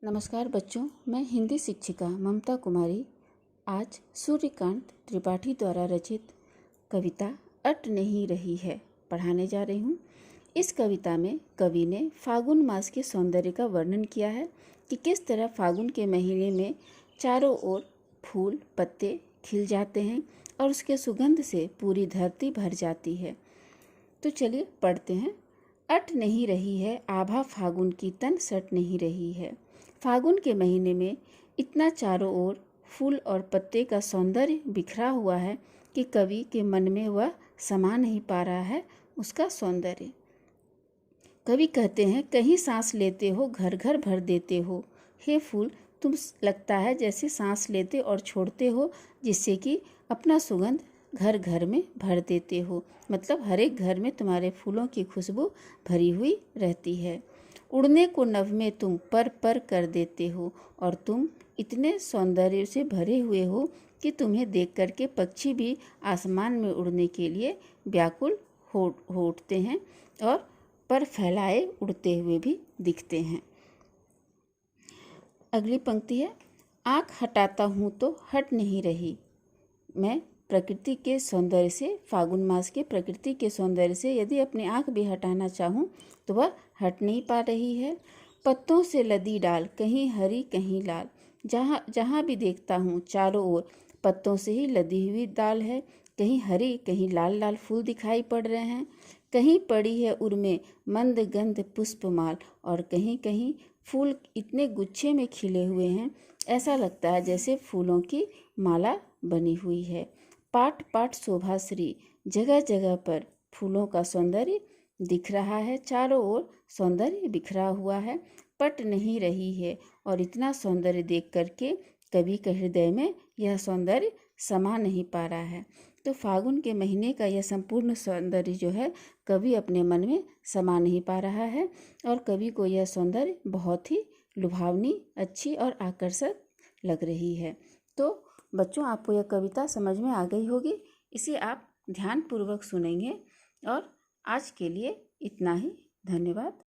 नमस्कार बच्चों, मैं हिंदी शिक्षिका ममता कुमारी आज सूर्यकांत त्रिपाठी द्वारा रचित कविता अट नहीं रही है पढ़ाने जा रही हूँ। इस कविता में कवि ने फागुन मास के सौंदर्य का वर्णन किया है कि किस तरह फागुन के महीने में चारों ओर फूल पत्ते खिल जाते हैं और उसके सुगंध से पूरी धरती भर जाती है। तो चलिए पढ़ते हैं। अट नहीं रही है आभा फागुन की तन सट नहीं रही है। फागुन के महीने में इतना चारों ओर फूल और पत्ते का सौंदर्य बिखरा हुआ है कि कवि के मन में वह समा नहीं पा रहा है उसका सौंदर्य। कवि कहते हैं, कहीं सांस लेते हो घर घर भर देते हो। हे फूल, तुम लगता है जैसे सांस लेते और छोड़ते हो, जिससे कि अपना सुगंध घर घर में भर देते हो। मतलब हर एक घर में तुम्हारे फूलों की खुशबू भरी हुई रहती है। उड़ने को नभ में तुम पर पर कर देते हो और तुम इतने सौंदर्य से भरे हुए हो कि तुम्हें देख करके पक्षी भी आसमान में उड़ने के लिए व्याकुल हो उठते हैं और पर फैलाए उड़ते हुए भी दिखते हैं। अगली पंक्ति है, आँख हटाता हूँ तो हट नहीं रही। मैं प्रकृति के सौंदर्य से, फागुन मास के प्रकृति के सौंदर्य से यदि अपनी आँख भी हटाना चाहूँ तो वह हट नहीं पा रही है। पत्तों से लदी डाल कहीं हरी कहीं लाल, जहाँ जहाँ भी देखता हूँ चारों ओर पत्तों से ही लदी हुई डाल है। कहीं हरी कहीं लाल लाल फूल दिखाई पड़ रहे हैं। कहीं पड़ी है उर्मे मंद गंध पुष्पमाल और कहीं कहीं फूल इतने गुच्छे में खिले हुए हैं, ऐसा लगता है जैसे फूलों की माला बनी हुई है। पाट पाट शोभा श्री, जगह जगह पर फूलों का सौंदर्य दिख रहा है। चारों ओर सौंदर्य बिखरा हुआ है, पट नहीं रही है। और इतना सौंदर्य देख करके कवि के हृदय में यह सौंदर्य समा नहीं पा रहा है। तो फागुन के महीने का यह संपूर्ण सौंदर्य जो है कवि अपने मन में समा नहीं पा रहा है और कवि को यह सौंदर्य बहुत ही लुभावनी, अच्छी और आकर्षक लग रही है। तो बच्चों, आपको यह कविता समझ में आ गई होगी। इसे आप ध्यानपूर्वक सुनेंगे और आज के लिए इतना ही। धन्यवाद।